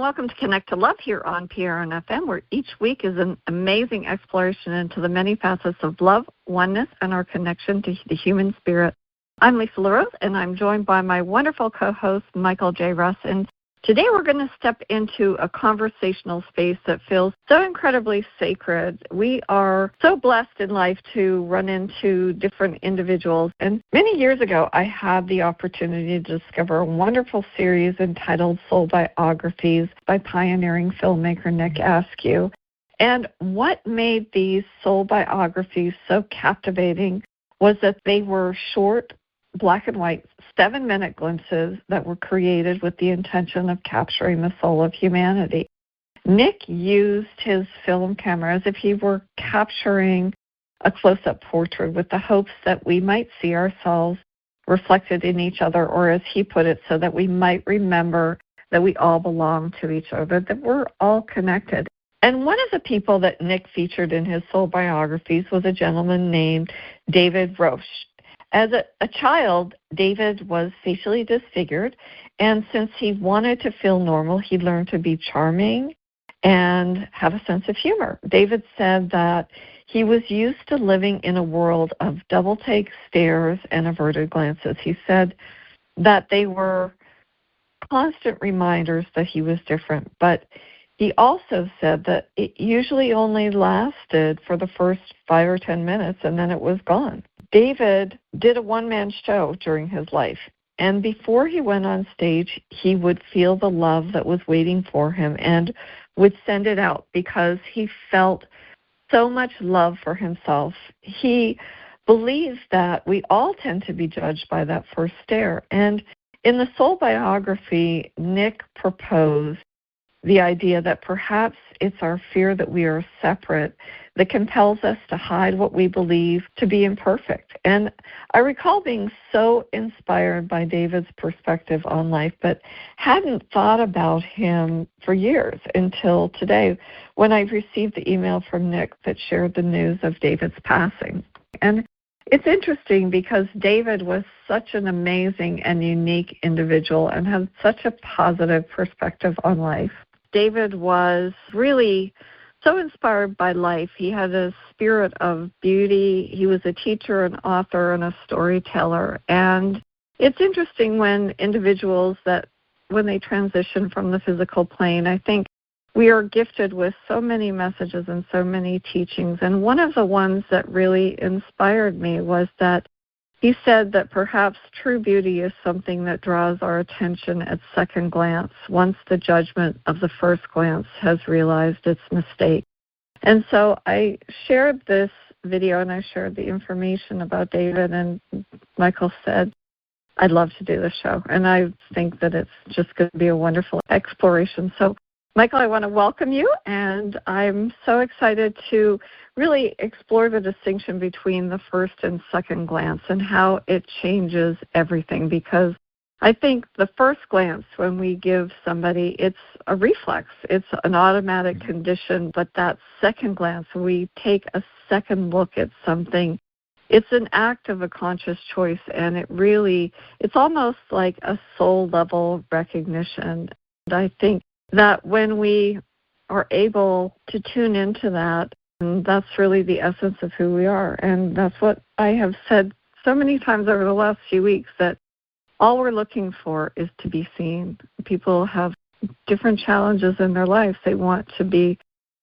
welcome to Connect to Love here on PRN FM, where each week is an amazing exploration into the many facets of love, oneness, and our connection to the human spirit. I'm Lisa LeRose, and I'm joined by my wonderful co-host, Michael J. Russ. And today we're going to step into a conversational space that feels so incredibly sacred. We are so blessed in life to run into different individuals. And many years ago, I had the opportunity to discover a wonderful series entitled Soul Biographies by pioneering filmmaker Nick Askew. And what made these soul biographies so captivating was that they were short, black and white, 7-minute glimpses that were created with the intention of capturing the soul of humanity. Nick used his film camera as if he were capturing a close-up portrait with the hopes that we might see ourselves reflected in each other, or as he put it, so that we might remember that we all belong to each other, that we're all connected. And one of the people that Nick featured in his soul biographies was a gentleman named David Roche. As a child, David was facially disfigured, and since he wanted to feel normal, he learned to be charming and have a sense of humor. David said that he was used to living in a world of double-take stares and averted glances. He said that they were constant reminders that he was different, but he also said that it usually only lasted for the first 5 or 10 minutes, and then it was gone. David did a one-man show during his life, and before he went on stage, he would feel the love that was waiting for him and would send it out because he felt so much love for himself. He believes that we all tend to be judged by that first stare, and in the soul biography, Nick proposed the idea that perhaps it's our fear that we are separate that compels us to hide what we believe to be imperfect. And I recall being so inspired by David's perspective on life, but hadn't thought about him for years until today when I received the email from Nick that shared the news of David's passing. And it's interesting because David was such an amazing and unique individual and had such a positive perspective on life. David was really so inspired by life. He had a spirit of beauty. He was a teacher, an author, and a storyteller. And it's interesting when individuals that, when they transition from the physical plane, I think we are gifted with so many messages and so many teachings. And one of the ones that really inspired me was that he said that perhaps true beauty is something that draws our attention at second glance once the judgment of the first glance has realized its mistake. And so I shared this video and I shared the information about David, and Michael said, I'd love to do this show. And I think that it's just going to be a wonderful exploration. So Michael, I want to welcome you, and I'm so excited to really explore the distinction between the first and second glance and how it changes everything, because I think the first glance when we give somebody, it's a reflex, it's an automatic condition, but that second glance, when we take a second look at something, it's an act of a conscious choice, and it's almost like a soul-level recognition. And I think that when we are able to tune into that, and that's really the essence of who we are. And that's what I have said so many times over the last few weeks, that all we're looking for is to be seen. People have different challenges in their lives. They want to be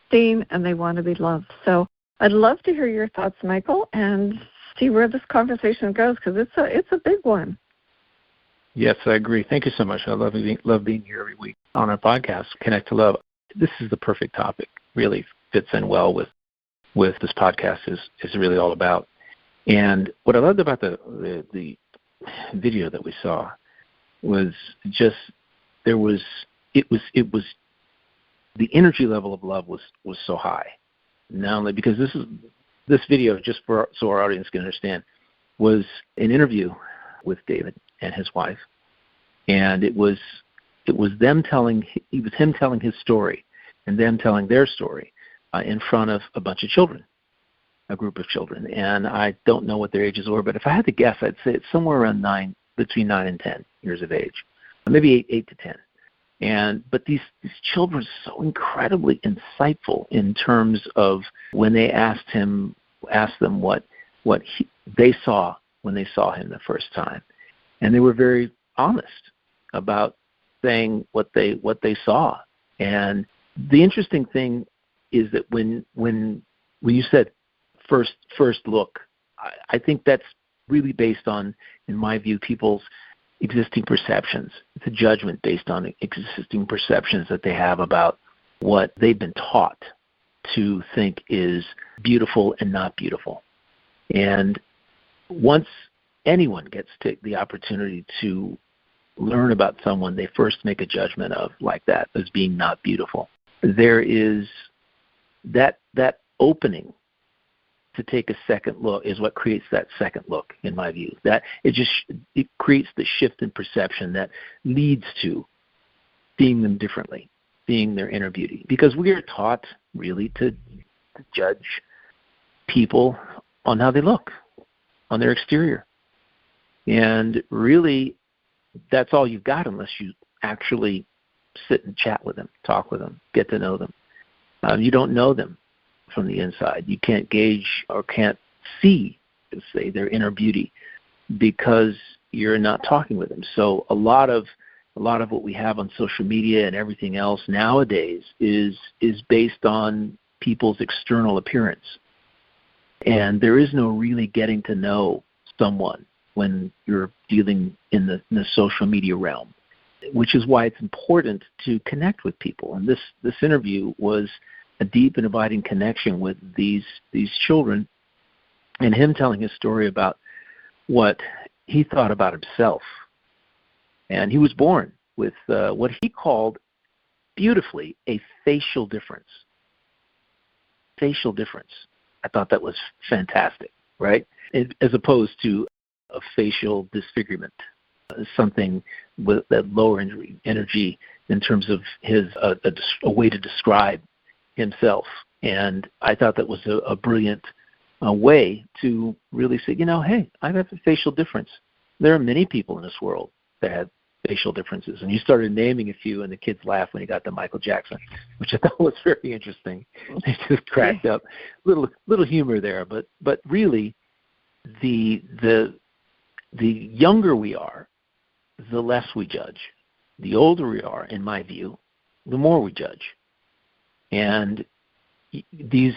seen and they want to be loved. So I'd love to hear your thoughts, Michael, and see where this conversation goes, because it's a big one. Yes, I agree. Thank you so much. I love being here every week on our podcast, Connect to Love. This is the perfect topic. Really fits in well with this podcast is really all about. And what I loved about the video that we saw was just it was the energy level of love was so high. Not only because this video, just so our audience can understand, was an interview with David and his wife, and it was him telling his story and them telling their story in front of a bunch of children, a group of children. And I don't know what their ages were, but if I had to guess, I'd say it's somewhere around between 9 and 10 years of age, maybe 8 to 10. But these children are so incredibly insightful in terms of when they asked them what they saw when they saw him the first time, and they were very honest about saying what they saw. And the interesting thing is that when you said first look, I think that's really based on, in my view, people's existing perceptions. It's a judgment based on existing perceptions that they have about what they've been taught to think is beautiful and not beautiful. And once anyone gets the opportunity to learn about someone they first make a judgment of like that as being not beautiful, there is that opening to take a second look is what creates that second look, in my view. That it creates the shift in perception that leads to seeing them differently, seeing their inner beauty. Because we are taught really to judge people on how they look, on their exterior. And really, that's all you've got unless you actually sit and chat with them, talk with them, get to know them. You don't know them from the inside. You can't gauge or can't see, say, their inner beauty because you're not talking with them. So a lot of what we have on social media and everything else nowadays is based on people's external appearance. And there is no really getting to know someone when you're dealing in the social media realm, which is why it's important to connect with people. And this interview was a deep and abiding connection with these children, and him telling his story about what he thought about himself. And he was born with what he called beautifully a facial difference. Facial difference. I thought that was fantastic, right? As opposed to a facial disfigurement, something with that lower energy in terms of his a way to describe himself. And I thought that was a brilliant way to really say, hey, I have a facial difference. There are many people in this world that have facial differences. And you started naming a few, and the kids laughed when you got to Michael Jackson, which I thought was very interesting. They just cracked up. Little humor there, but really, the younger we are, the less we judge. The older we are, in my view, the more we judge. And this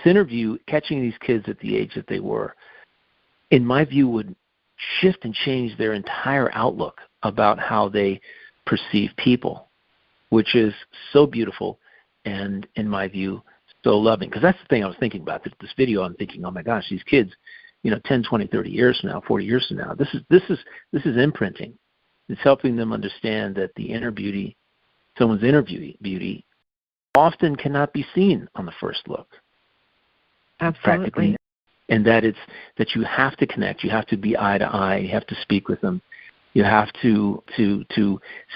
interview, catching these kids at the age that they were, in my view, would shift and change their entire outlook about how they perceive people, which is so beautiful and, in my view, so loving. Because that's the thing I was thinking about. This video, I'm thinking, oh my gosh, these kids, 10, 20, 30 years from now, 40 years from now, this is imprinting. It's helping them understand that the inner beauty, someone's inner beauty, often cannot be seen on the first look. Absolutely. And that you have to connect, you have to be eye to eye, you have to speak with them, you have to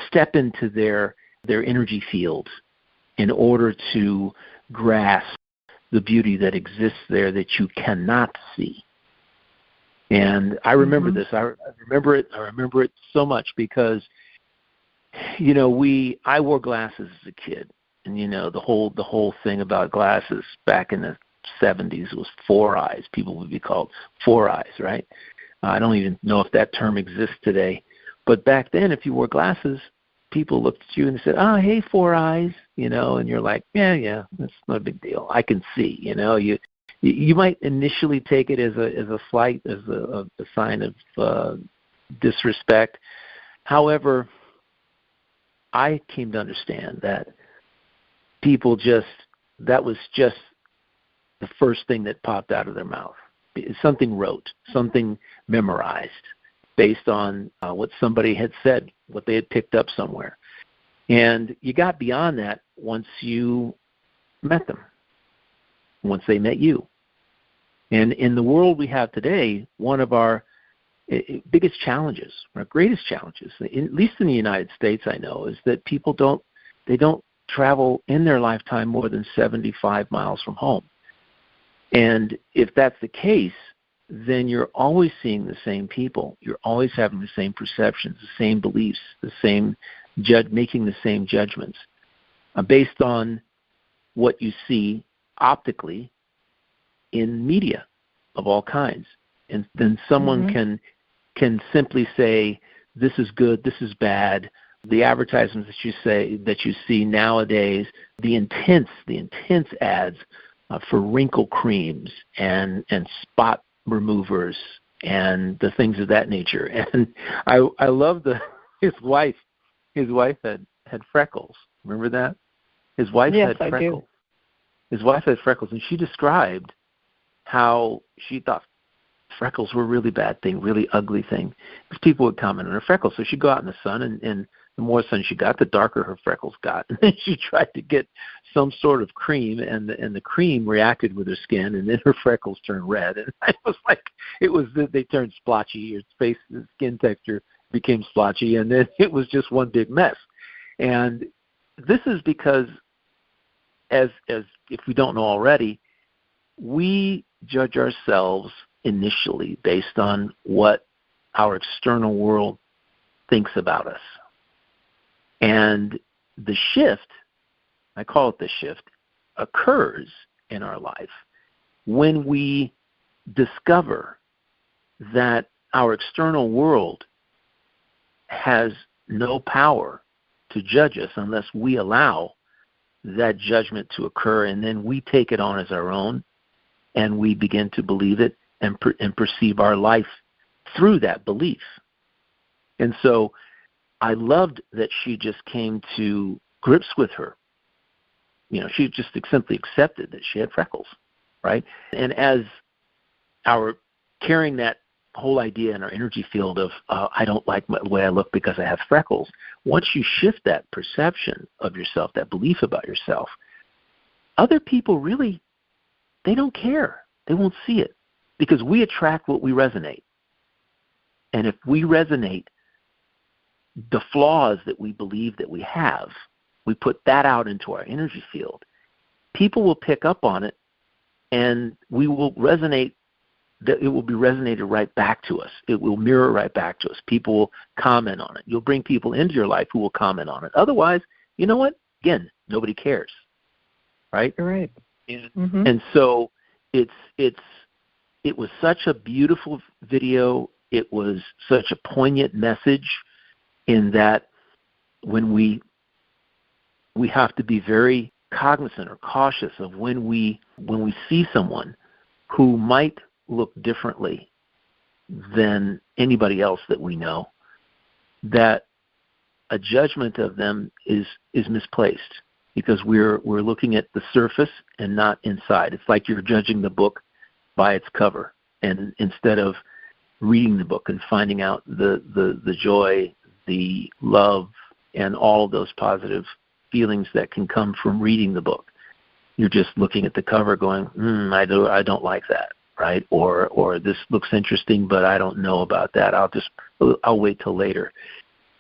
step into their energy field in order to grasp the beauty that exists there that you cannot see. And I remember this. I remember it so much because, I wore glasses as a kid, and the whole thing about glasses back in the 70s was four eyes. People would be called four eyes, right? I don't even know if that term exists today, but back then, if you wore glasses, people looked at you and said, "Oh, hey, four eyes," and you're like, "Yeah, that's not a big deal. I can see." You might initially take it as a slight, as a sign of disrespect. However, I came to understand that people that was just the first thing that popped out of their mouth. Something rote, something memorized based on what somebody had said, what they had picked up somewhere. And you got beyond that once you met them, once they met you. And in the world we have today, one of our biggest challenges, our greatest challenges, at least in the United States I know, is that people don't travel in their lifetime more than 75 miles from home. And if that's the case, then you're always seeing the same people. You're always having the same perceptions, the same beliefs, the same making the same judgments based on what you see optically in media of all kinds. And then someone can simply say, this is good, this is bad. The advertisements that you see nowadays, the intense ads for wrinkle creams and spot removers and the things of that nature. And I love his wife had freckles. Remember that? His wife had freckles. I do. His wife had freckles, and she described how she thought freckles were a really bad thing, really ugly thing, because people would comment on her freckles. So she'd go out in the sun, and the more sun she got, the darker her freckles got. And then she tried to get some sort of cream, and the cream reacted with her skin, and then her freckles turned red. And I was like, they turned splotchy. Your face, the skin texture became splotchy, and then it was just one big mess. And this is because, as if we don't know already, we judge ourselves initially based on what our external world thinks about us. And the shift, I call it the shift, occurs in our life when we discover that our external world has no power to judge us unless we allow that judgment to occur, and then we take it on as our own, and we begin to believe it and perceive our life through that belief. And so I loved that she just came to grips with her. She just simply accepted that she had freckles, right? And as our carrying that whole idea in our energy field of I don't like the way I look because I have freckles, once you shift that perception of yourself, that belief about yourself, other people really, they don't care. They won't see it because we attract what we resonate. And if we resonate the flaws that we believe that we have, we put that out into our energy field, people will pick up on it, and we will resonate. That it will be resonated right back to us. It will mirror right back to us. People will comment on it. You'll bring people into your life who will comment on it. Otherwise, you know what? Again, nobody cares, right? Right. And so it was such a beautiful video. It was such a poignant message in that when we have to be very cognizant or cautious of when we see someone who might look differently than anybody else that we know, that a judgment of them is misplaced because we're looking at the surface and not inside. It's like you're judging the book by its cover, and instead of reading the book and finding out the joy, the love, and all of those positive feelings that can come from reading the book, you're just looking at the cover going, I don't like that. Right? Or this looks interesting, but I don't know about that. I'll wait till later.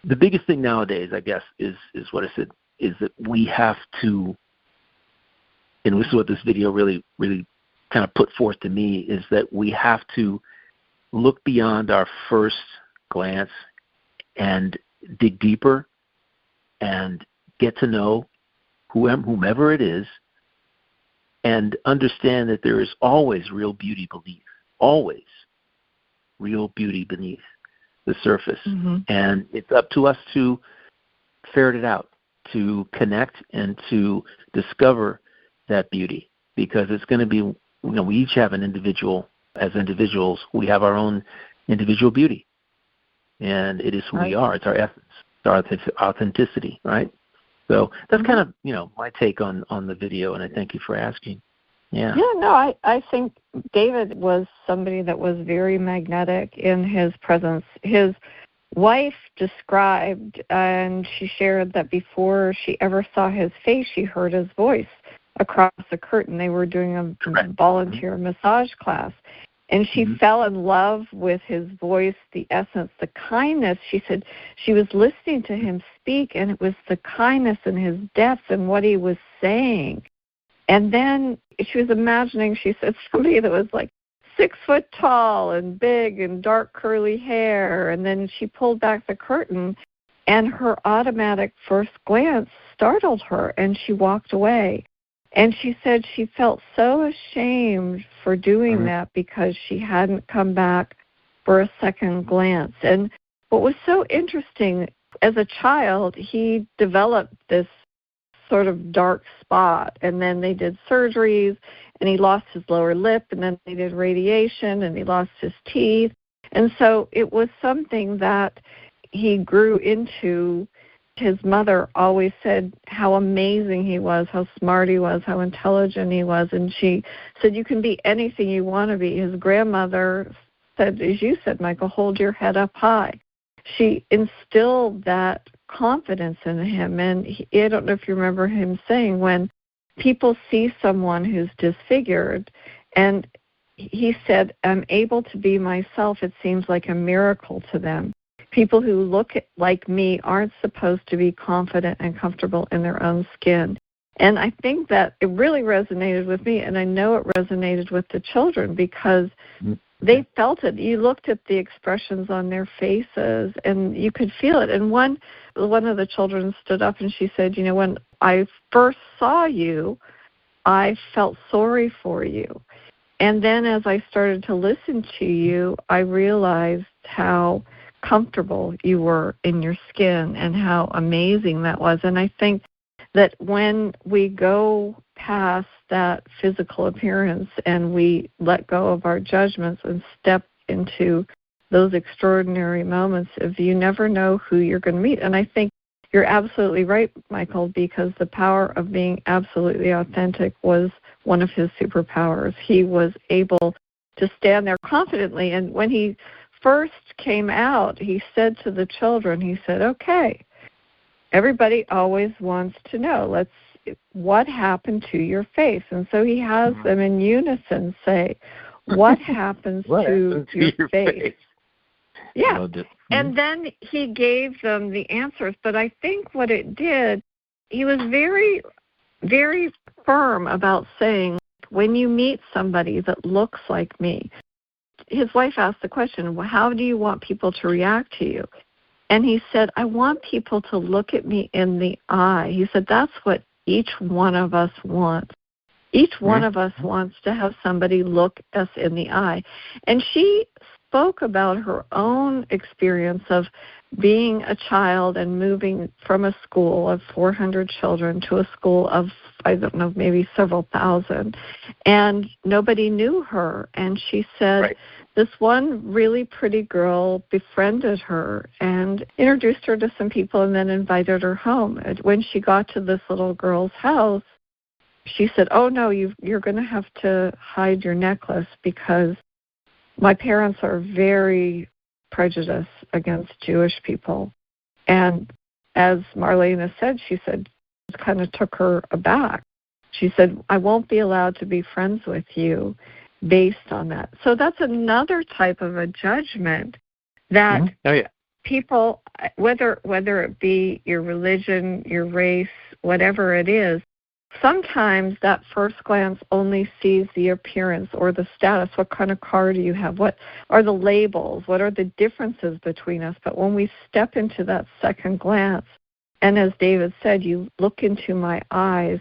The biggest thing nowadays, I guess, is what I said, is that we have to, and this is what this video really, really kind of put forth to me, is that we have to look beyond our first glance and dig deeper and get to know whomever it is, and understand that there is always real beauty beneath, always real beauty beneath the surface. And it's up to us to ferret it out, to connect and to discover that beauty, because it's going to be, we each have an individual, as individuals, we have our own individual beauty. And it is who we are. It's our essence, it's our authenticity, right? So that's kind of, my take on the video, and I thank you for asking. Yeah. Yeah, no, I think David was somebody that was very magnetic in his presence. His wife described, and she shared that before she ever saw his face, she heard his voice across the curtain. They were doing a volunteer massage class. And she fell in love with his voice, the essence, the kindness. She said she was listening to him speak, and it was the kindness and his depth and what he was saying. And then she was imagining, she said, somebody that was like 6 foot tall and big and dark curly hair. And then she pulled back the curtain, And her automatic first glance startled her, and she walked away. And she said she felt so ashamed for doing that because she hadn't come back for a second glance. And what was so interesting, as a child, he developed this sort of dark spot, and then they did surgeries, and he lost his lower lip, and then they did radiation, and he lost his teeth. And so it was something that he grew into. His mother always said how amazing he was, how smart he was, how intelligent he was, and she said, you can be anything you want to be. His grandmother said, as you said, Michael, hold your head up high. She instilled that confidence in him, and I don't know if you remember him saying, when people see someone who's disfigured, and he said, I'm able to be myself, it seems like a miracle to them. People who look like me aren't supposed to be confident and comfortable in their own skin. And I think that it really resonated with me, and I know it resonated with the children because they felt it. You looked at the expressions on their faces, and you could feel it. And one of the children stood up, and she said, when I first saw you, I felt sorry for you. And then as I started to listen to you, I realized how comfortable you were in your skin and how amazing that was. And I think that when we go past that physical appearance and we let go of our judgments and step into those extraordinary moments, if you never know who you're going to meet. And I think you're absolutely right, Michael, because the power of being absolutely authentic was one of his superpowers. He was able to stand there confidently, and when he first came out, he said to the children, he said, okay, everybody always wants to know, what happened to your face? And so he has them in unison say, what happens to your face? Yeah. And then he gave them the answers. But I think what it did, he was very, very firm about saying, when you meet somebody that looks like me, his wife asked the question, well, how do you want people to react to you? And he said, I want people to look at me in the eye. He said, that's what each one of us wants. Each one of us wants to have somebody look us in the eye. And she spoke about her own experience of being a child and moving from a school of 400 children to a school of, I don't know, maybe several thousand. And nobody knew her. And she said, this one really pretty girl befriended her and introduced her to some people and then invited her home. And when she got to this little girl's house, she said, oh, no, you're going to have to hide your necklace because my parents are very prejudiced against Jewish people. And as Marlena said, she said, it kind of took her aback. She said, I won't be allowed to be friends with you based on that. So that's another type of a judgment that people, whether it be your religion, your race, whatever it is, sometimes that first glance only sees the appearance or the status. What kind of car do you have? What are the labels? What are the differences between us? But when we step into that second glance, and as David said, you look into my eyes,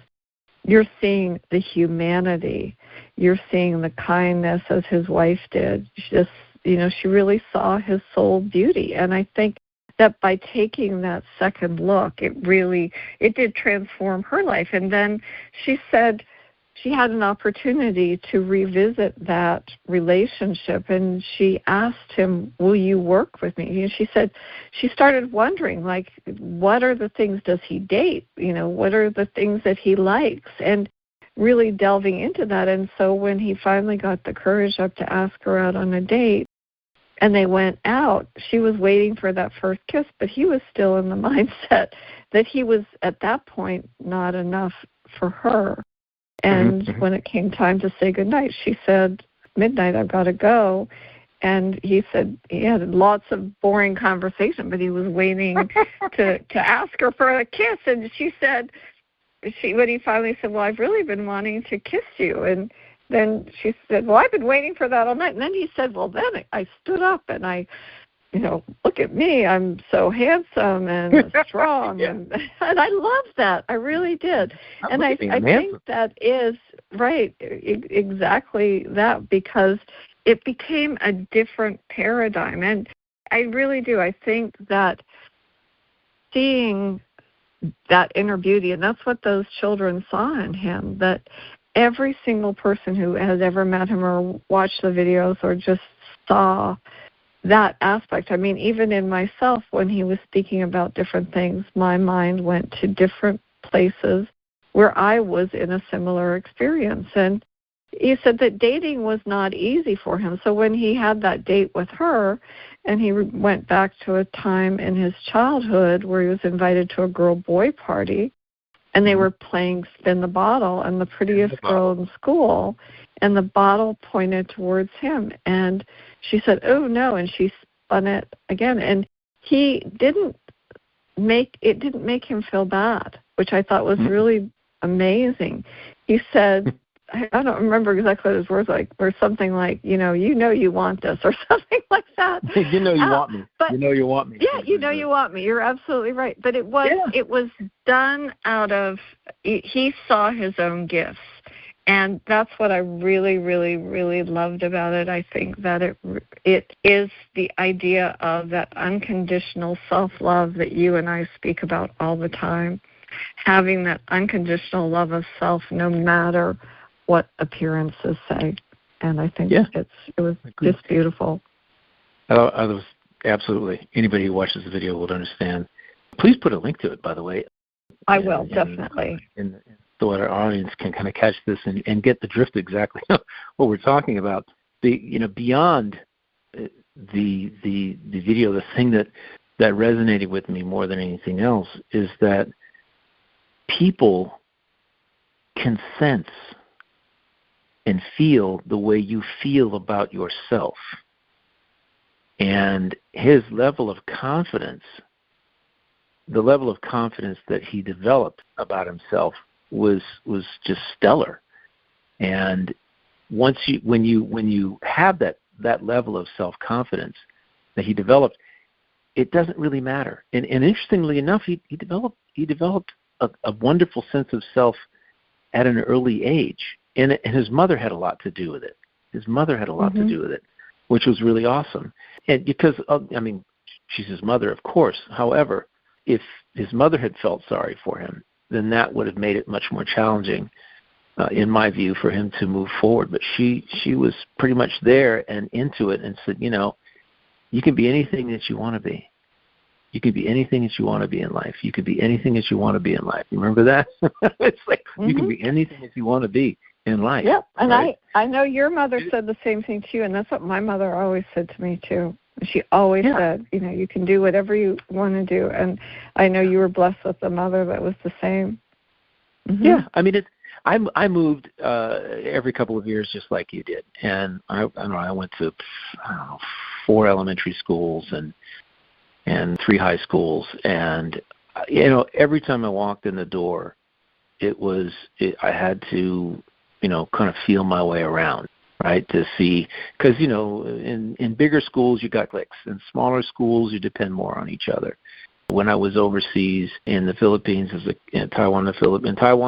you're seeing the humanity. You're seeing the kindness as his wife did. She really saw his soul beauty. And I think that by taking that second look, it did transform her life. And then she said she had an opportunity to revisit that relationship, and she asked him, will you work with me? And she said she started wondering, like, what are the things, does he date? What are the things that he likes? And really delving into that. And so when he finally got the courage up to ask her out on a date, and they went out, she was waiting for that first kiss, but he was still in the mindset that he was, at that point, not enough for her. And when it came time to say goodnight, she said, midnight, I've got to go. And he said he had lots of boring conversation, but he was waiting to ask her for a kiss. And she said, when he finally said, well, I've really been wanting to kiss you. And then she said, well, I've been waiting for that all night. And then he said, well, then I stood up and I look at me, I'm so handsome and strong, yeah. and I love that. I really did. I think that is right, exactly that, because it became a different paradigm. And I really do. I think that seeing that inner beauty, and that's what those children saw in him, that every single person who has ever met him or watched the videos or just saw that aspect. I mean, even in myself, when he was speaking about different things, my mind went to different places where I was in a similar experience. And he said that dating was not easy for him. So when he had that date with her, and he went back to a time in his childhood where he was invited to a girl-boy party, and they were playing Spin the Bottle, and the prettiest girl in school, and the bottle pointed towards him. And she said, "Oh, no," and she spun it again. And it didn't make him feel bad, which I thought was really amazing. He said, I don't remember exactly what his words or something like, you want this, or something like that. You want me. But, you want me. Yeah, you want me. You're absolutely right. But it was done out of, he saw his own gifts. And that's what I really, really, really loved about it. I think that it is the idea of that unconditional self-love that you and I speak about all the time, having that unconditional love of self no matter what appearances say. And I think it was just beautiful. I was absolutely. Anybody who watches the video will understand. Please put a link to it, by the way. I will, definitely. So that our audience can kind of catch this and get the drift exactly what we're talking about. Beyond the video, the thing that resonated with me more than anything else is that people can sense and feel the way you feel about yourself. And his level of confidence, the level of confidence that he developed about himself was just stellar. And when you have that level of self-confidence that he developed, it doesn't really matter. And interestingly enough, he developed a wonderful sense of self at an early age. And his mother had a lot to do with it. To do with it, which was really awesome. And because, she's his mother, of course. However, if his mother had felt sorry for him, then that would have made it much more challenging, in my view, for him to move forward. But she was pretty much there and into it and said, you can be anything that you want to be. You can be anything that you want to be in life. You can be anything that you want to be in life. You remember that? It's like you can be anything that you want to be in life. Yep, and right? I know your mother said the same thing to you, and that's what my mother always said to me too. She always said, you can do whatever you want to do, and I know you were blessed with a mother that was the same. Mm-hmm. Yeah, I moved every couple of years just like you did, and I went to 4 elementary schools and 3 high schools, and every time I walked in the door, I had to kind of feel my way around, right, to see, because in bigger schools you got cliques, in smaller schools you depend more on each other. When I was overseas in the Philippines, in Taiwan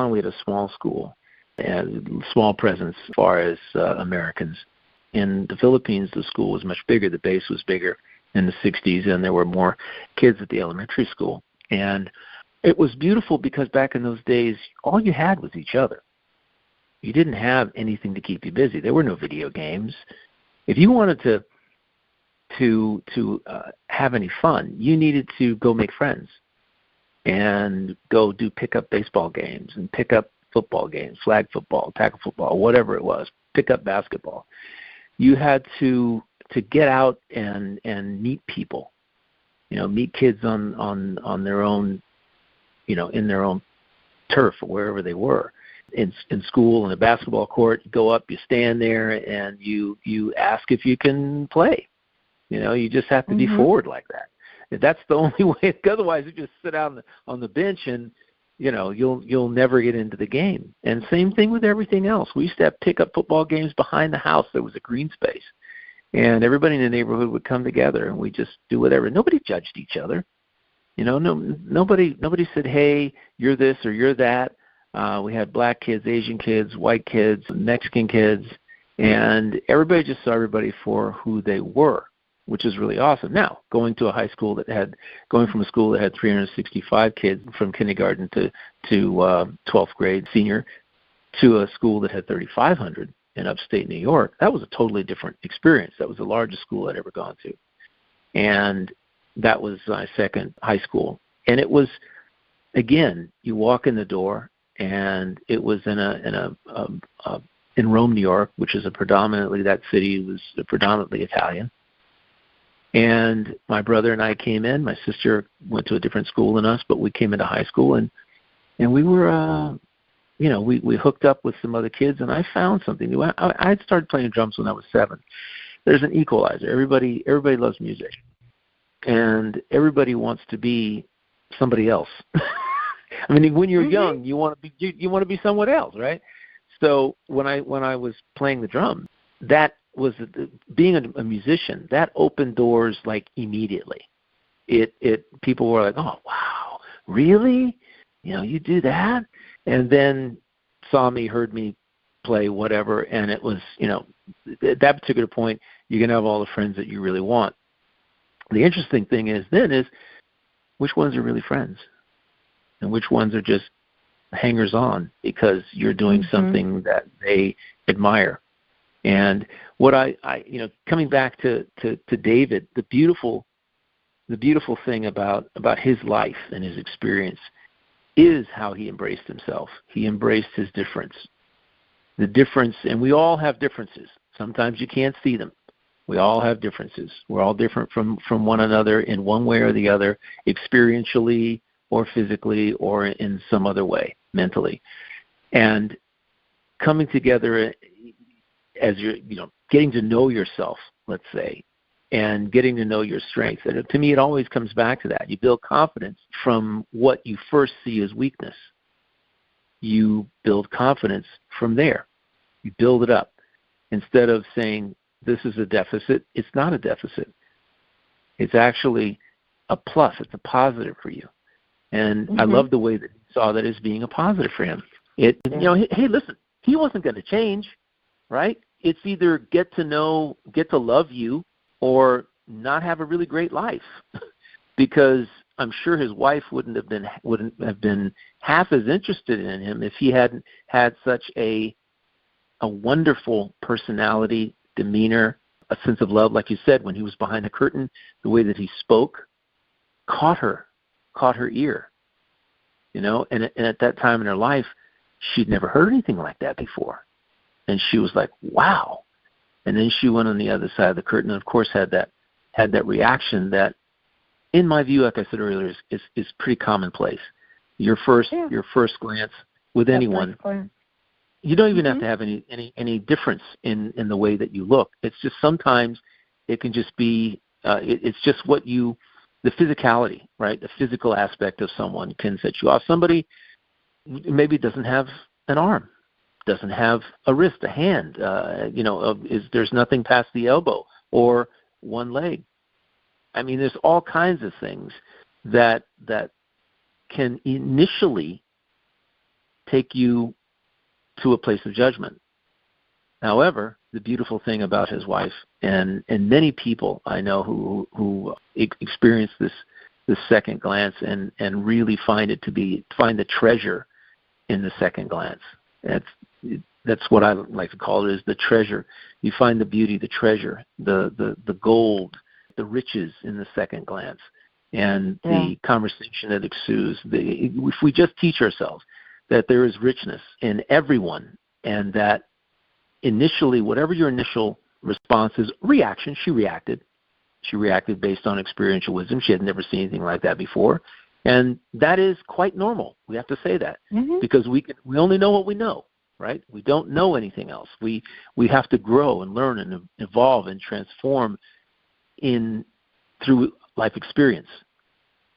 we had a small school, and small presence as far as Americans. In the Philippines, the school was much bigger. The base was bigger in the 60s, and there were more kids at the elementary school. And it was beautiful because back in those days, all you had was each other. You didn't have anything to keep you busy. There were no video games. If you wanted to have any fun, you needed to go make friends and go do pickup baseball games and pick up football games, flag football, tackle football, whatever it was, pick up basketball. You had to get out and meet people, meet kids on their own, in their own turf or wherever they were. In school, in a basketball court, you go up, you stand there, and you ask if you can play. You just have to be forward like that. That's the only way. Otherwise, you just sit out on the bench, and you'll never get into the game. And same thing with everything else. We used to have pick-up football games behind the house. There was a green space, And everybody in the neighborhood would come together, and we just do whatever. Nobody judged each other. Nobody said, hey, you're this or you're that. We had black kids, Asian kids, white kids, Mexican kids, and everybody just saw everybody for who they were, which is really awesome. Now, going from a school that had 365 kids from kindergarten to 12th grade senior to a school that had 3,500 in upstate New York, that was a totally different experience. That was the largest school I'd ever gone to. And that was my second high school. And it was, again, you walk in the door, and it was in Rome, New York, which is that city was predominantly Italian. And my brother and I came in. My sister went to a different school than us, but we came into high school, and we were, we hooked up with some other kids, and I found something new. I had started playing drums when I was 7. There's an equalizer. Everybody loves music, and everybody wants to be somebody else. I mean, when you're young, you want to be someone else, right? So when I was playing the drum, that was being a musician. That opened doors like immediately. People were like, "Oh, wow, really? You do that?" And then saw me, heard me play, whatever, and it was, at that particular point, you can have all the friends that you really want. The interesting thing is which ones are really friends, and which ones are just hangers-on because you're doing something that they admire. And what I coming back to David, the beautiful thing about his life and his experience is how he embraced himself. He embraced his difference. The difference, and we all have differences. Sometimes you can't see them. We all have differences. We're all different from one another in one way or the other, experientially or physically or in some other way, mentally. And coming together as you're, getting to know yourself, let's say, and getting to know your strengths. And to me, it always comes back to that. You build confidence from what you first see as weakness. You build confidence from there. You build it up. Instead of saying, this is a deficit, it's not a deficit. It's actually a plus. It's a positive for you. And I love the way that he saw that as being a positive for him. Hey, listen, he wasn't going to change, right? It's either get to love you or not have a really great life, because I'm sure his wife wouldn't have been half as interested in him if he hadn't had such a wonderful personality, demeanor, a sense of love. Like you said, when he was behind the curtain, the way that he spoke caught her ear, and at that time in her life, she'd never heard anything like that before. And she was like, wow. And then she went on the other side of the curtain and, of course, had that reaction that, in my view, like I said earlier, is pretty commonplace. Your first glance with anyone, you don't even have to have any difference in the way that you look. It's just sometimes it can just be it's just the physicality, right? The physical aspect of someone can set you off. Somebody maybe doesn't have an arm, doesn't have a wrist, a hand, there's nothing past the elbow or one leg. I mean, there's all kinds of things that can initially take you to a place of judgment. However, the beautiful thing about his wife and many people I know who experience this second glance and really find the treasure in the second glance. That's what I like to call it, is the treasure. You find the beauty, the treasure, the gold, the riches in the second glance, and the conversation that ensues. If we just teach ourselves that there is richness in everyone, and that initially, whatever your initial response is, reaction, she reacted based on experiential wisdom. She had never seen anything like that before. And that is quite normal. We have to say that because we only know what we know, right? We don't know anything else. We have to grow and learn and evolve and transform through life experience.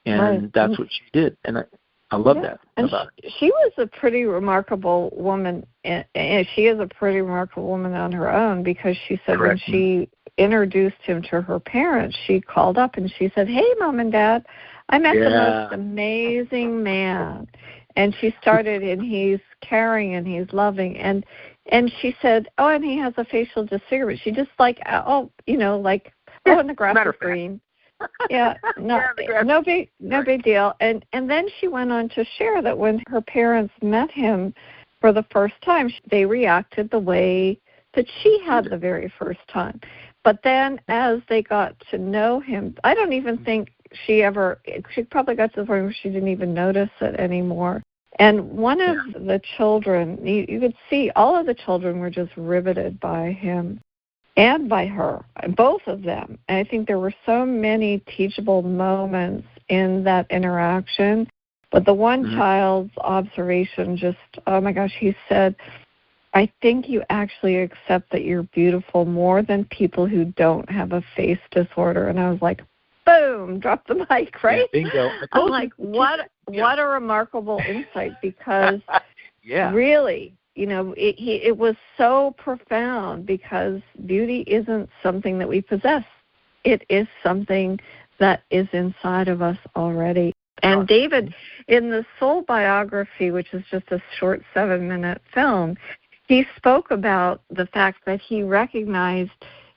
And that's what she did. And I love that about it. She was a pretty remarkable woman, and she is a pretty remarkable woman on her own, because she said when she introduced him to her parents, she called up and she said, "Hey, Mom and Dad, I met the most amazing man." And she started, and he's caring and he's loving. And she said, "Oh, and he has a facial disfigurement." She just like, and the grass is green. Yeah, no big deal. And then she went on to share that when her parents met him for the first time, they reacted the way that she had the very first time. But then as they got to know him, I don't even think she probably got to the point where she didn't even notice it anymore. And one of the children, you could see all of the children were just riveted by him and by her, both of them. And I think there were so many teachable moments in that interaction. But the one child's observation just, oh my gosh, he said, "I think you actually accept that you're beautiful more than people who don't have a face disorder." And I was like, boom, drop the mic, right? Yeah, bingo. I'm like, what a remarkable insight, because really, it was so profound, because beauty isn't something that we possess. It is something that is inside of us already. And David, in the Soul biography, which is just a short 7-minute film, he spoke about the fact that he recognized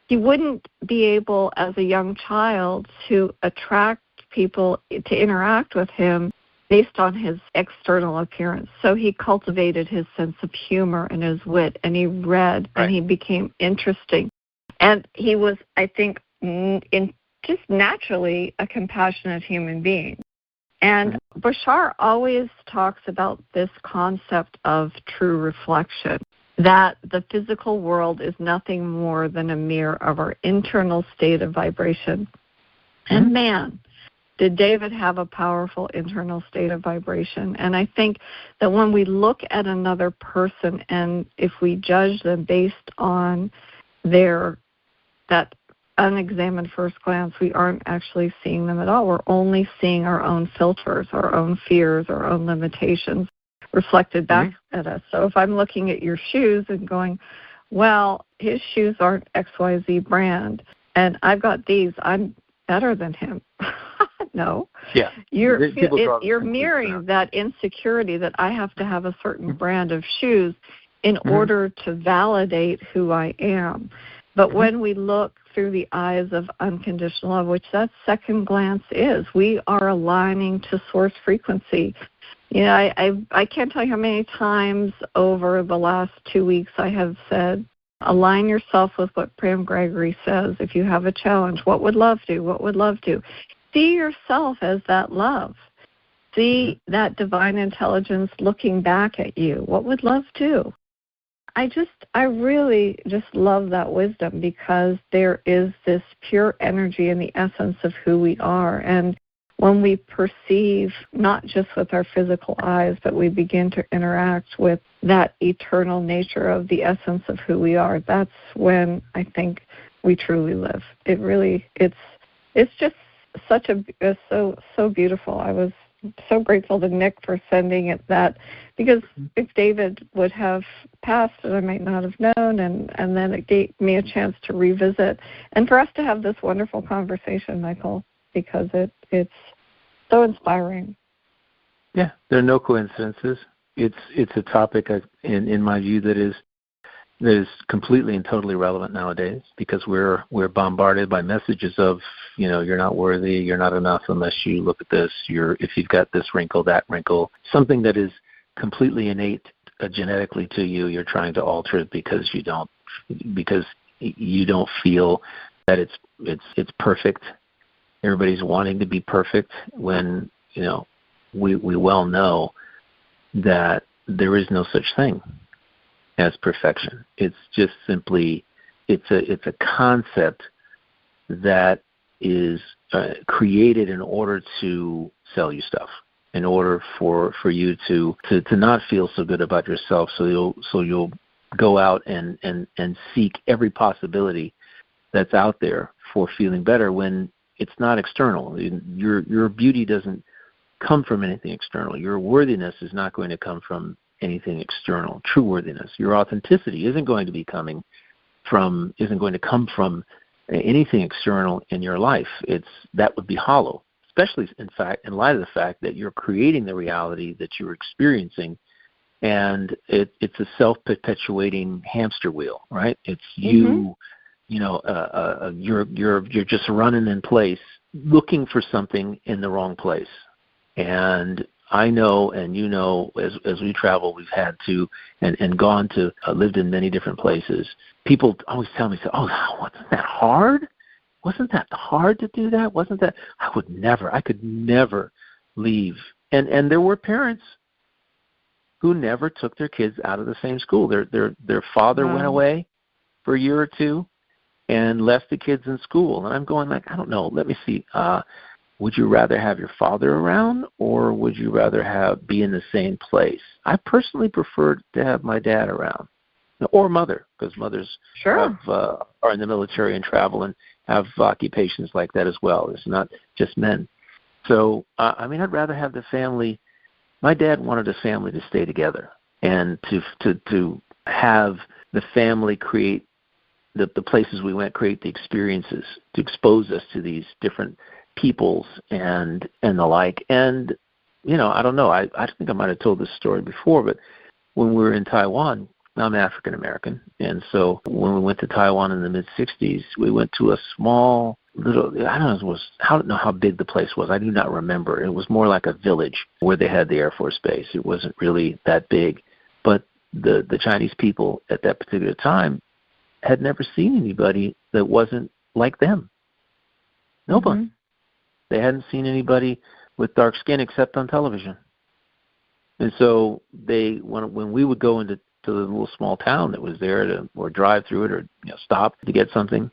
he wouldn't be able, as a young child, to attract people to interact with him based on his external appearance. So he cultivated his sense of humor and his wit, and he read, and he became interesting. And he was, I think, just naturally a compassionate human being. And Bashar always talks about this concept of true reflection, that the physical world is nothing more than a mirror of our internal state of vibration. And man, did David have a powerful internal state of vibration. And I think that when we look at another person, and if we judge them based on that unexamined first glance, we aren't actually seeing them at all. We're only seeing our own filters, our own fears, our own limitations reflected back at us. So if I'm looking at your shoes and going, well, his shoes aren't XYZ brand, and I've got these, I'm better than him. No. Yeah. You're mirroring that insecurity that I have to have a certain brand of shoes in order to validate who I am. But when we look through the eyes of unconditional love, which that second glance is, we are aligning to source frequency. I can't tell you how many times over the last 2 weeks I have said, align yourself with what Pram Gregory says. If you have a challenge, what would love do? What would love do? See yourself as that love. See that divine intelligence looking back at you. What would love do? I really just love that wisdom, because there is this pure energy in the essence of who we are. And when we perceive, not just with our physical eyes, but we begin to interact with that eternal nature of the essence of who we are, that's when I think we truly live. It's just so beautiful. I was so grateful to Nick for sending it that, because if David would have passed, I might not have known, and then it gave me a chance to revisit, and for us to have this wonderful conversation, Michael, because it's so inspiring. Yeah, there are no coincidences. It's a topic, in my view, that is completely and totally relevant nowadays, because we're bombarded by messages of, you're not worthy, you're not enough unless you look at this, if you've got this wrinkle, that wrinkle, something that is completely innate genetically to you, you're trying to alter it because you don't feel that it's perfect. Everybody's wanting to be perfect when, we well know that there is no such thing as perfection. It's just simply, it's a concept that is created in order to sell you stuff, in order for you to not feel so good about yourself. So you'll go out and seek every possibility that's out there for feeling better, when it's not external. Your beauty doesn't come from anything external. Your worthiness is not going to come from anything external. True worthiness, your authenticity isn't going to come from anything external in your life, that would be hollow, especially in light of the fact that you're creating the reality that you're experiencing, and it's a self-perpetuating hamster wheel, right? It's you, you're just running in place, looking for something in the wrong place. And I know, and you know, as we travel, we've had to and gone to, lived in many different places. People always tell me, "Oh, wasn't that hard? Wasn't that hard to do that? Wasn't that?" I could never leave. And there were parents who never took their kids out of the same school. Their father went away for a year or two and left the kids in school. And I'm going like, I don't know. Let me see. Would you rather have your father around, or would you rather be in the same place? I personally preferred to have my dad around, or mother, because mothers are in the military and travel and have occupations like that as well. It's not just men. So, I'd rather have the family. My dad wanted his family to stay together and to have the family create the places we went, create the experiences, to expose us to these different peoples and the like. And, I don't know, I think I might have told this story before, but when we were in Taiwan, I'm African American, and so when we went to Taiwan in the mid-'60s, we went to a small little, I don't know how big the place was. I do not remember. It was more like a village where they had the Air Force Base. It wasn't really that big, but the Chinese people at that particular time had never seen anybody that wasn't like them. Nobody. Mm-hmm. They hadn't seen anybody with dark skin except on television. And so when we would go into the little small town that was there or drive through it or stop to get something,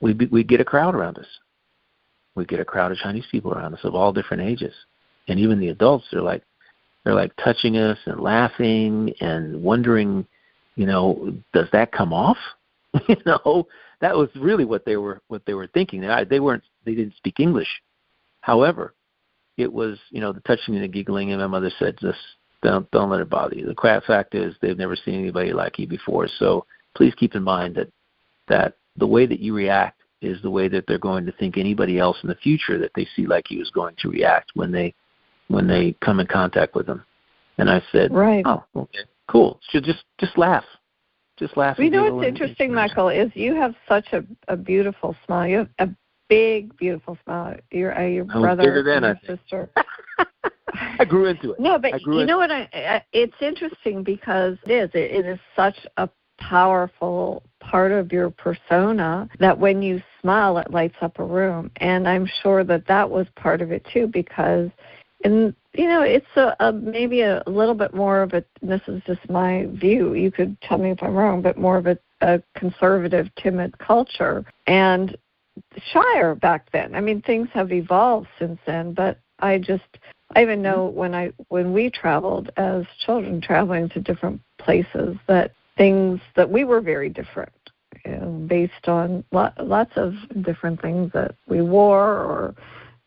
we'd get a crowd around us. We'd get a crowd of Chinese people around us of all different ages. And even the adults, they're like touching us and laughing and wondering, does that come off? That was really what they were thinking. They didn't speak English. However, it was, the touching and the giggling, and my mother said, just don't let it bother you. The fact is, they've never seen anybody like you before. So please keep in mind that the way that you react is the way that they're going to think anybody else in the future that they see like you is going to react when they come in contact with them. And I said, right. Oh, okay, cool. So just laugh. Just laugh. You know what's interesting, Michael, is you have such a beautiful smile. You have a big, beautiful smile. Your brother and your sister. I grew into it. No, but you know what? It's interesting because it is such a powerful part of your persona that when you smile, it lights up a room. And I'm sure that was part of it too, because it's maybe a little bit more of this is just my view, you could tell me if I'm wrong, but more of a conservative, timid culture and shyer back then. I mean, things have evolved since then, but I even know when we traveled as children, traveling to different places, that things that we were very different, based on lots of different things that we wore or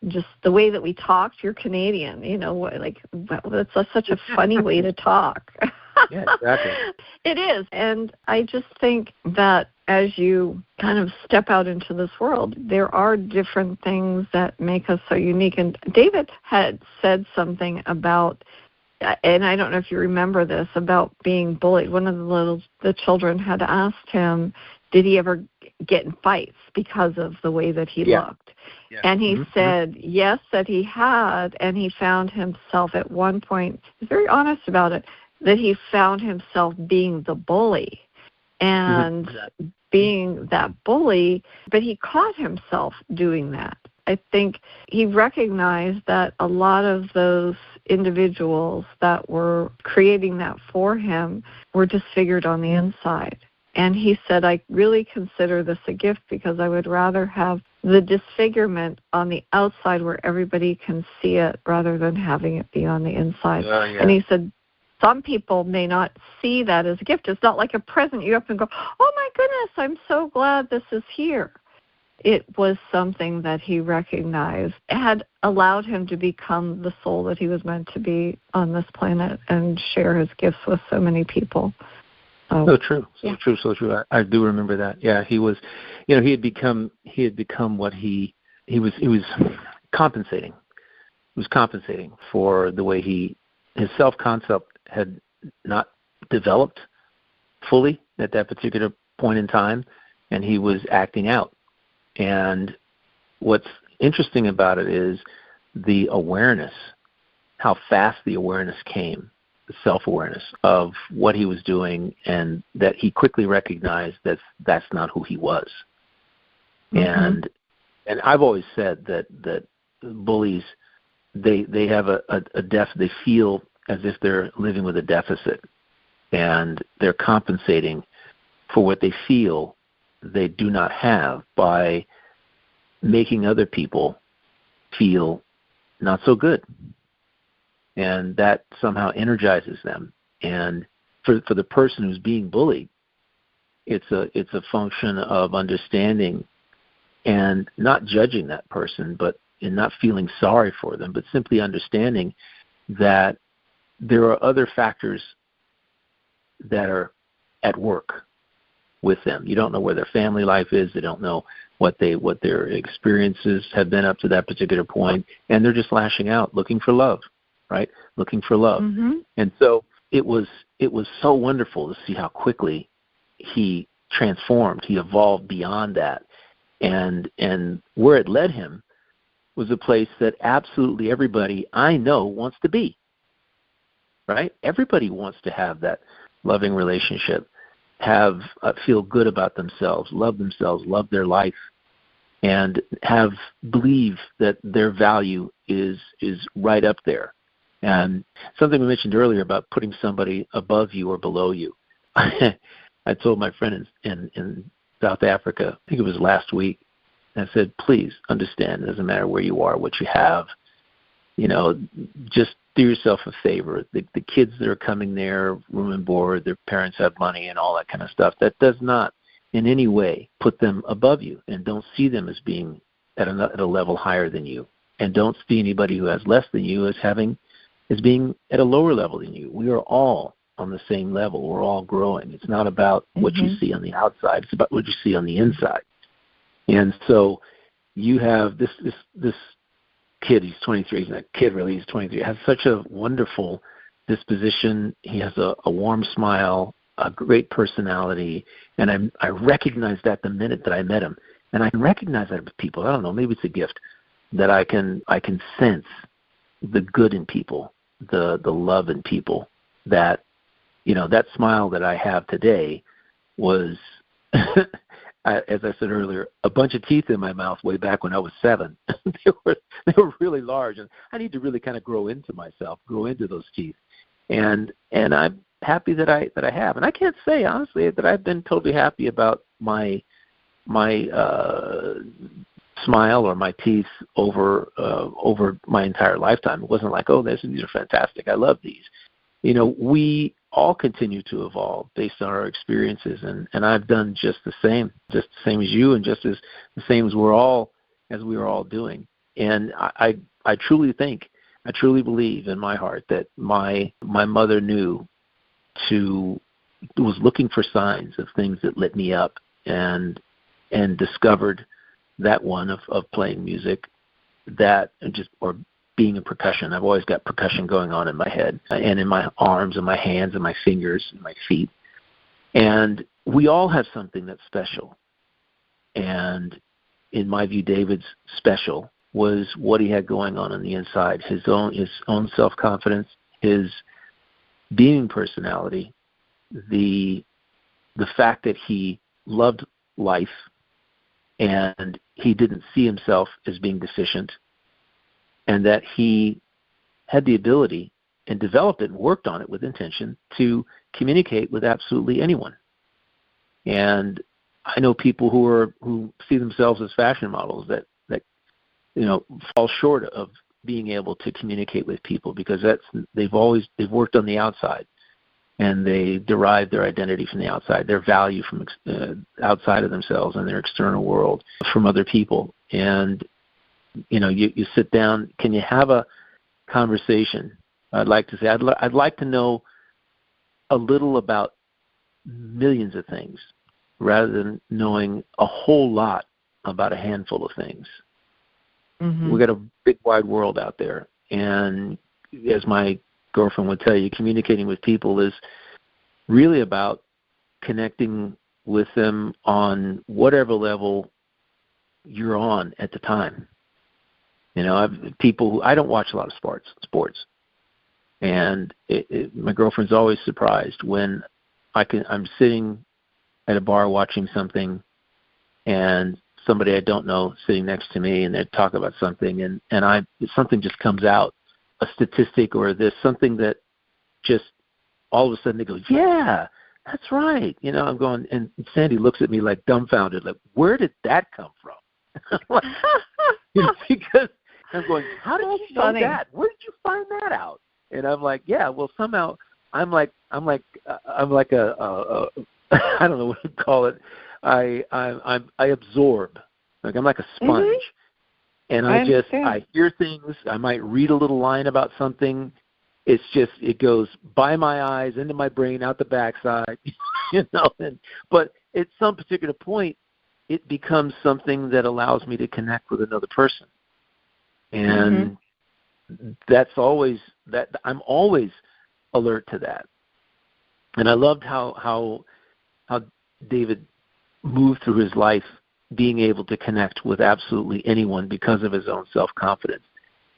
just the way that we talked. You're Canadian, that's such a funny way to talk. Yeah, exactly. It is. And I just think that as you kind of step out into this world, there are different things that make us so unique. And David had said something about, and I don't know if you remember this, about being bullied. One of the children had asked him, did he ever get in fights because of the way that he looked? Yeah. And he said, yes, that he had, and he found himself at one point, he's very honest about it, that he found himself being the bully and being that bully, but he caught himself doing that. I think he recognized that a lot of those individuals that were creating that for him were disfigured on the inside. And he said, I really consider this a gift because I would rather have the disfigurement on the outside where everybody can see it rather than having it be on the inside. Yeah. And he said, some people may not see that as a gift. It's not like a present. You up and go, oh, my goodness, I'm so glad this is here. It was something that he recognized had allowed him to become the soul that he was meant to be on this planet and share his gifts with so many people. So true, so true. I do remember that. Yeah, he was, he had become what he was compensating. He was compensating for the way his self-concept had not developed fully at that particular point in time, and he was acting out. And what's interesting about it is the awareness, how fast the awareness came, the self-awareness of what he was doing, and that he quickly recognized that that's not who he was. Mm-hmm. And I've always said that bullies, they have they feel as if they're living with a deficit, and they're compensating for what they feel they do not have by making other people feel not so good. And that somehow energizes them. And for the person who's being bullied, it's a function of understanding and not judging that person, but in not feeling sorry for them, but simply understanding that there are other factors that are at work with them. You don't know where their family life is. They don't know what their experiences have been up to that particular point, and they're just lashing out, looking for love, right? Looking for love. Mm-hmm. And so it was so wonderful to see how quickly he transformed. He evolved beyond that, and where it led him was a place that absolutely everybody I know wants to be. Right? Everybody wants to have that loving relationship, feel good about themselves, love their life, and believe that their value is right up there. And something we mentioned earlier about putting somebody above you or below you. I told my friend in South Africa, I think it was last week, I said, please understand, it doesn't matter where you are, what you have, just do yourself a favor. The kids that are coming there, room and board, their parents have money and all that kind of stuff, that does not in any way put them above you, and don't see them as being at a level higher than you, and don't see anybody who has less than you as being at a lower level than you. We are all on the same level. We're all growing. It's not about what you see on the outside. It's about what you see on the inside. And so you have this kid, he's 23, he's not a kid really, he's 23, has such a wonderful disposition. He has a warm smile, a great personality, and I recognized that the minute that I met him. And I can recognize that with people. I don't know, maybe it's a gift that I can sense the good in people, the love in people. That that smile that I have today was as I said earlier, a bunch of teeth in my mouth way back when I was 7. They were really large, and I need to really kind of grow into those teeth. And I'm happy that I have. And I can't say honestly that I've been totally happy about my smile or my teeth over my entire lifetime. It wasn't like, these are fantastic, I love these. We all continue to evolve based on our experiences, and I've done just the same as you, and just as the same as we were all doing. And I truly believe in my heart that my mother was looking for signs of things that lit me up, and discovered that one of playing music, or being in percussion. I've always got percussion going on in my head and in my arms and my hands and my fingers and my feet. And we all have something that's special. And in my view, David's special was what he had going on the inside, his own self-confidence, his being personality, the fact that he loved life and he didn't see himself as being deficient, and that he had the ability and developed it and worked on it with intention to communicate with absolutely anyone. And I know people who see themselves as fashion models that fall short of being able to communicate with people, because they've worked on the outside, and they derive their identity from the outside, their value from outside of themselves and their external world from other people. And you sit down, can you have a conversation? I'd like to say, I'd like to know a little about millions of things rather than knowing a whole lot about a handful of things. Mm-hmm. We got a big wide world out there, and as my girlfriend would tell you, communicating with people is really about connecting with them on whatever level you're on at the time. You know, I don't watch a lot of sports, and my girlfriend's always surprised when I'm sitting at a bar watching something, and somebody I don't know sitting next to me, and they talk about something, and something just comes out, a statistic or something that just all of a sudden they go, yeah, that's right. You know, I'm going, and Sandy looks at me like dumbfounded, like, where did that come from? Because I'm going, how did you know that? Where did you find that out? And I'm like, yeah, well, somehow I'm like a I don't know what to call it. I absorb. Like I'm like a sponge. Mm-hmm. And I hear things. I might read a little line about something. It goes by my eyes, into my brain, out the backside, you know. But at some particular point, it becomes something that allows me to connect with another person. And that's always that. I'm always alert to that. And I loved how David moved through his life being able to connect with absolutely anyone because of his own self-confidence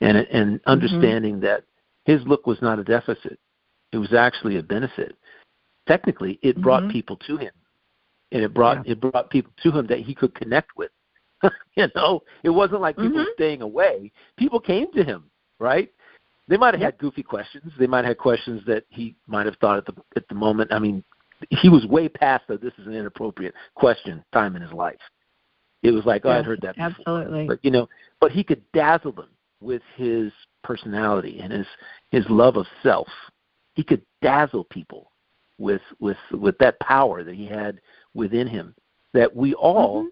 and understanding that his look was not a deficit. It was actually a benefit. Technically, it brought people to him, and it brought people to him that he could connect with. You know, it wasn't like people staying away. People came to him, right? They might have had goofy questions. They might have had questions that he might have thought at the moment. I mean, he was way past that this is an inappropriate question time in his life. It was like, I'd heard that before. Absolutely. But, you know, but he could dazzle them with his personality and his love of self. He could dazzle people with that power that he had within him that we all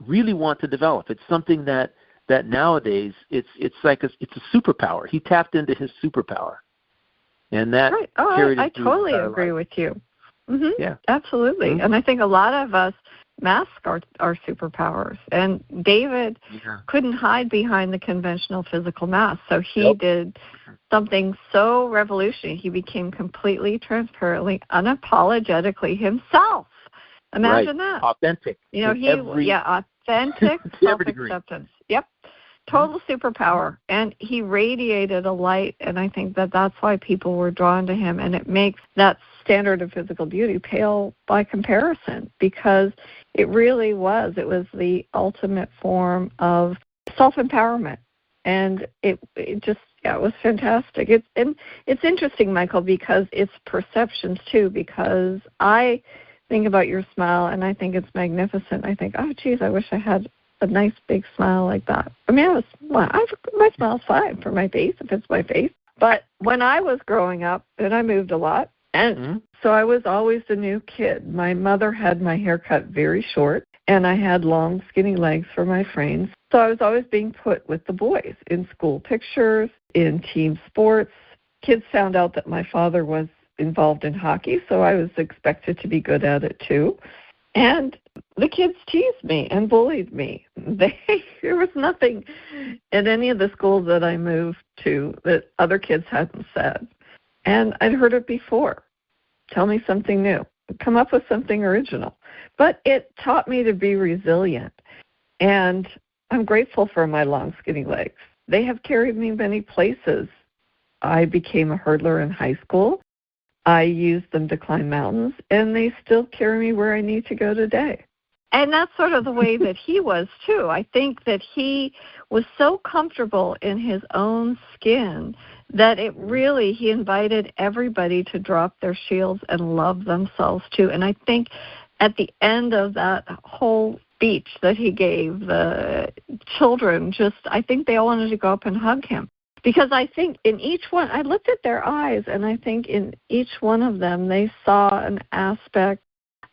really want to develop. It's something that nowadays it's like it's a superpower. He tapped into his superpower, and that carried him through. I totally agree with you. Mm-hmm. Yeah, absolutely. And I think a lot of us mask our superpowers. And David couldn't hide behind the conventional physical mask, so he did something so revolutionary. He became completely transparently, unapologetically himself. Imagine that. Authentic. You know, authentic self-acceptance. Yep. Total superpower. And he radiated a light, and I think that's why people were drawn to him. And it makes that standard of physical beauty pale by comparison, because it really was. It was the ultimate form of self-empowerment. And it was fantastic. It's interesting, Michael, because it's perceptions, too, because I think about your smile, and I think it's magnificent. I think, oh, geez, I wish I had a nice big smile like that. I mean, my smile's fine for my face, if it's my face. But when I was growing up, and I moved a lot, and so I was always the new kid. My mother had my hair cut very short, and I had long, skinny legs for my frames. So I was always being put with the boys in school pictures, in team sports. Kids found out that my father was involved in hockey, so I was expected to be good at it too. And the kids teased me and bullied me. There was nothing at any of the schools that I moved to that other kids hadn't said. And I'd heard it before. Tell me something new. Come up with something original. But it taught me to be resilient. And I'm grateful for my long, skinny legs. They have carried me many places. I became a hurdler in high school. I used them to climb mountains, and they still carry me where I need to go today. And that's sort of the way that he was, too. I think that he was so comfortable in his own skin that he invited everybody to drop their shields and love themselves, too. And I think at the end of that whole speech that he gave, the children I think they all wanted to go up and hug him. Because I think in each one, I looked at their eyes, and I think in each one of them, they saw an aspect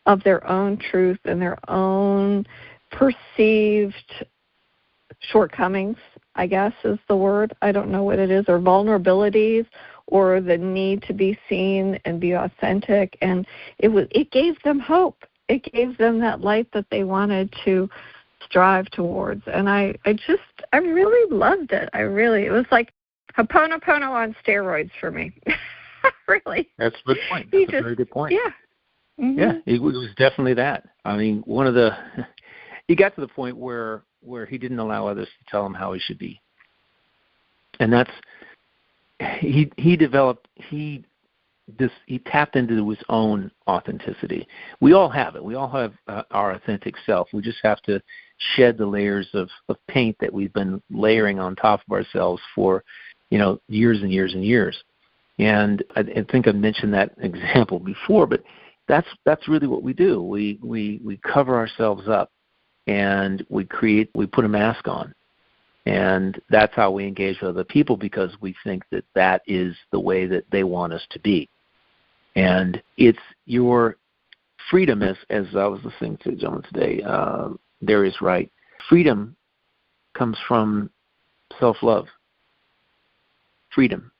of their own truth and their own perceived shortcomings, I guess is the word. I don't know what it is, or vulnerabilities, or the need to be seen and be authentic. And it gave them hope. It gave them that light that they wanted to strive towards. And I really loved it. It was like Ho'oponopono on steroids for me. Really. That's a good point. That's a very good point. Yeah. Mm-hmm. Yeah, it was definitely that. I mean, he got to the point where he didn't allow others to tell him how he should be. And that's, he tapped into his own authenticity. We all have it. We all have our authentic self. We just have to shed the layers of paint that we've been layering on top of ourselves for, years and years and years. And I think I mentioned that example before, but that's really what we do. We cover ourselves up, and we put a mask on. And that's how we engage with other people, because we think that is the way that they want us to be. And it's your freedom, as I was listening to the gentleman today, Darius Wright. Freedom comes from self-love. Freedom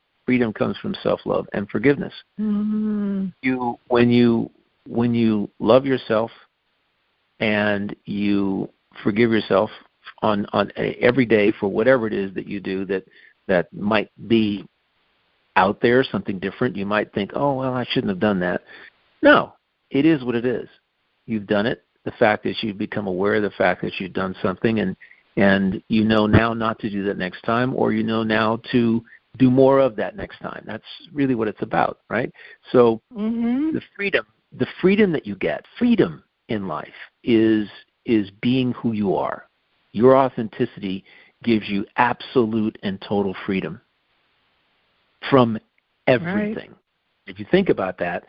comes from self-love and forgiveness. Mm-hmm. When you love yourself and you forgive yourself on every day for whatever it is that you do that might be out there, something different. You might think, oh, well, I shouldn't have done that. No, it is what it is. You've done it. The fact is you've become aware of the fact that you've done something, and you know now not to do that next time, or you know now to do more of that next time. That's really what it's about, right? So the freedom that you get, freedom in life is being who you are. Your authenticity gives you absolute and total freedom from everything. Right. If you think about that,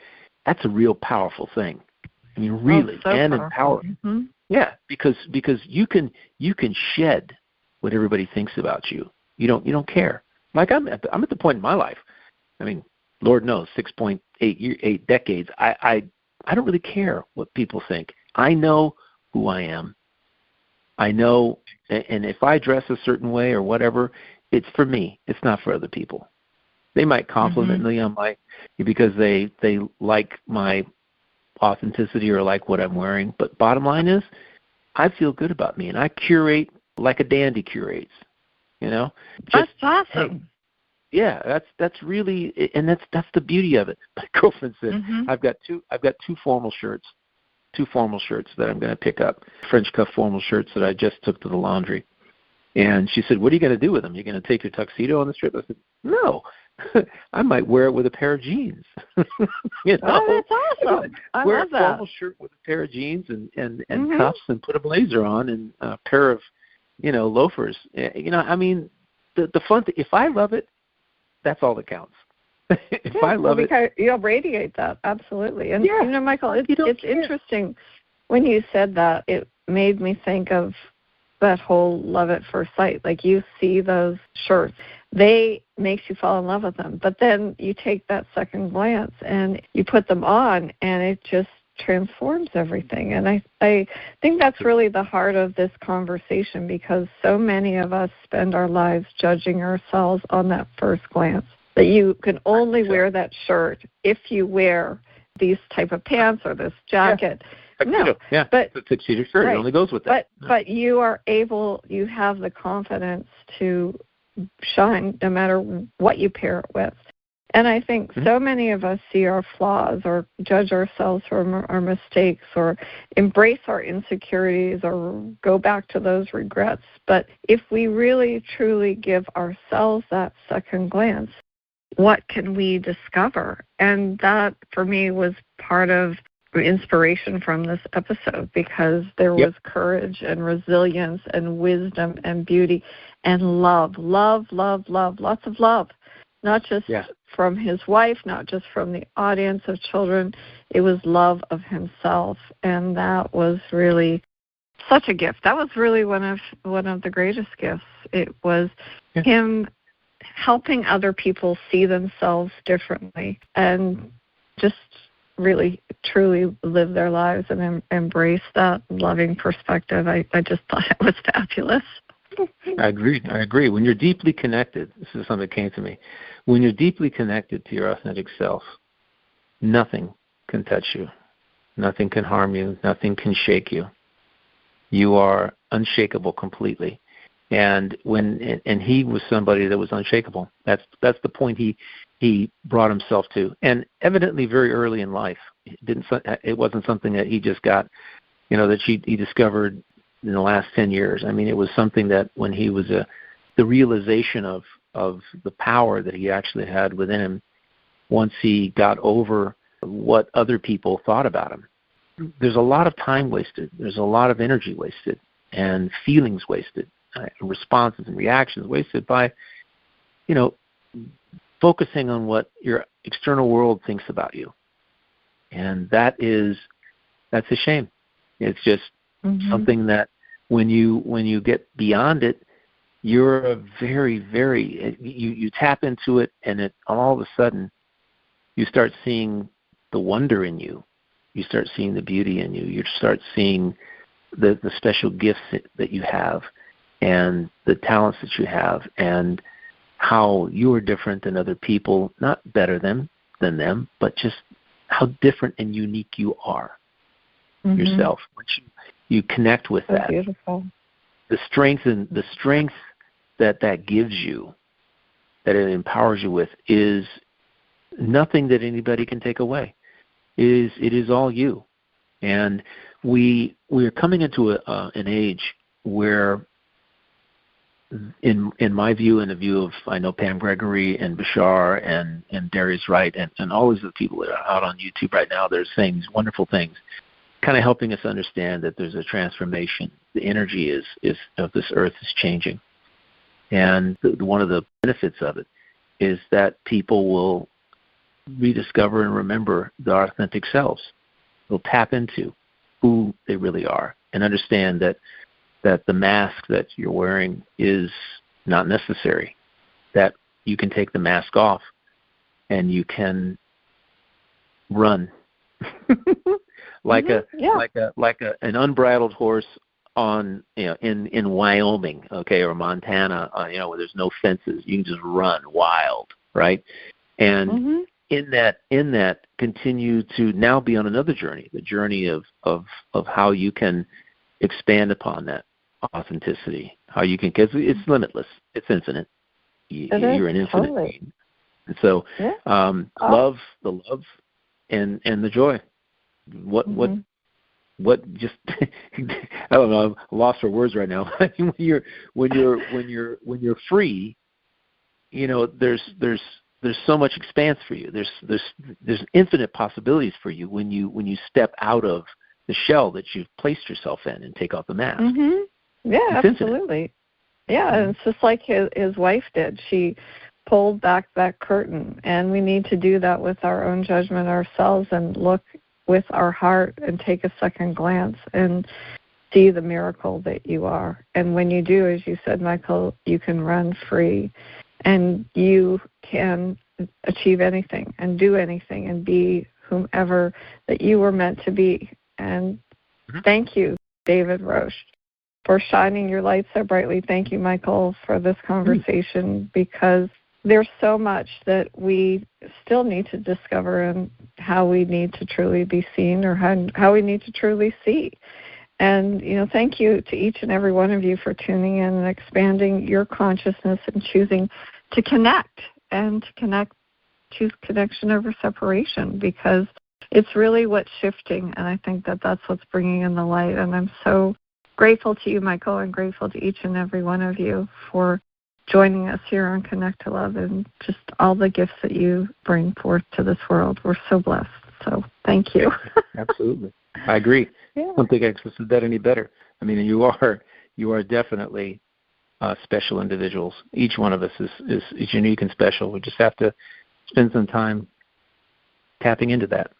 that's a real powerful thing. I mean, really, and empowering. Mm-hmm. Yeah, because you can shed what everybody thinks about you. You don't care. Like I'm at the point in my life. I mean, Lord knows, 6.8 decades. I don't really care what people think. I know who I am. I know, and if I dress a certain way or whatever, it's for me. It's not for other people. They might compliment me on because they like my authenticity or like what I'm wearing. But bottom line is, I feel good about me, and I curate like a dandy curates. That's awesome. Yeah, that's really, and that's the beauty of it. My girlfriend said, I've got two formal shirts. 2 formal shirts that I'm going to pick up, French cuff formal shirts that I just took to the laundry. And she said, what are you going to do with them? You're going to take your tuxedo on this trip? I said, no. I might wear it with a pair of jeans. Oh, that's awesome. I wear love a formal shirt with a pair of jeans and cuffs, and put a blazer on and a pair of, loafers. I mean, the fun thing, if I love it, that's all that counts. If I love it, you'll radiate that, absolutely. And Michael, it's interesting when you said that. It made me think of that whole love at first sight. Like, you see those shirts, they makes you fall in love with them, but then you take that second glance and you put them on, and it just transforms everything. And I think that's really the heart of this conversation, because so many of us spend our lives judging ourselves on that first glance. That you can only wear that shirt if you wear these type of pants or this jacket. No, but the tuxedo shirt, it only goes with that. But you are able, you have the confidence to shine no matter what you pair it with. And I think so many of us see our flaws or judge ourselves for our mistakes or embrace our insecurities or go back to those regrets. But if we really, truly give ourselves that second glance, what can we discover? And that, for me, was part of the inspiration from this episode, because there was courage and resilience and wisdom and beauty and love, lots of love. Not just from his wife, not just from the audience of children. It was love of himself, and that was really such a gift. That was really one of the greatest gifts. It was him helping other people see themselves differently and just really, truly live their lives and embrace that loving perspective. I just thought it was fabulous. I agree. When you're deeply connected, this is something that came to me. When you're deeply connected to your authentic self, nothing can touch you. Nothing can harm you. Nothing can shake you. You are unshakable completely. And he was somebody that was unshakable. That's the point he brought himself to. And evidently very early in life. It wasn't something that he just got, that he discovered in the last 10 years. I mean, it was something that when he was the realization of the power that he actually had within him once he got over what other people thought about him. There's a lot of time wasted. There's a lot of energy wasted and feelings wasted, responses and reactions wasted by, focusing on what your external world thinks about you. And that's a shame. It's just something that when you get beyond it, you're a very, very, you tap into it, and all of a sudden you start seeing the wonder in you. You start seeing the beauty in you. You start seeing the special gifts that you have and the talents that you have and how you are different than other people, not better than them, but just how different and unique you are yourself. Once you connect with that, beautiful. The strength that gives you, that it empowers you with, is nothing that anybody can take away. It is all you. And we are coming into an age where, in my view and the view of, I know Pam Gregory and Bashar and Darius Wright and all these other people that are out on YouTube right now, they're saying these wonderful things, kind of helping us understand that there's a transformation. The energy of this earth is changing. And one of the benefits of it is that people will rediscover and remember their authentic selves. They'll tap into who they really are and understand that the mask that you're wearing is not necessary, that you can take the mask off and you can run like an unbridled horse on in Wyoming, or Montana, where there's no fences. You can just run wild, right? And in that continue to now be on another journey, the journey of how you can expand upon that authenticity, how you can, because it's limitless, it's infinite. You're an infinite being. And so love, the love and the joy. What just I don't know, I'm lost for words right now. when you're free, there's so much expanse for you. There's infinite possibilities for you when you step out of the shell that you've placed yourself in and take off the mask. Yeah, it's absolutely. Infinite. Yeah, and it's just like his wife did. She pulled back that curtain, and we need to do that with our own judgment ourselves and look with our heart and take a second glance and see the miracle that you are. And when you do, as you said, Michael, you can run free and you can achieve anything and do anything and be whomever that you were meant to be. And thank you, David Roche, for shining your light so brightly. Thank you, Michael, for this conversation, because there's so much that we still need to discover and how we need to truly be seen, or how we need to truly see. And, thank you to each and every one of you for tuning in and expanding your consciousness and choosing to connect and choose connection over separation, because it's really what's shifting. And I think that that's what's bringing in the light. And I'm so grateful to you, Michael, and grateful to each and every one of you for joining us here on Connect to Love and just all the gifts that you bring forth to this world. We're so blessed. So thank you. Absolutely. I agree. Yeah. I don't think I could have said that any better. I mean, you are definitely special individuals. Each one of us is unique and special. We just have to spend some time tapping into that,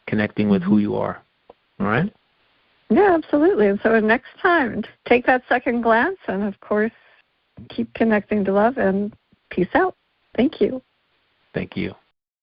connecting with who you are. All right? Yeah, absolutely. And so next time, take that second glance and, of course, keep connecting to love, and peace out. Thank you. Thank you.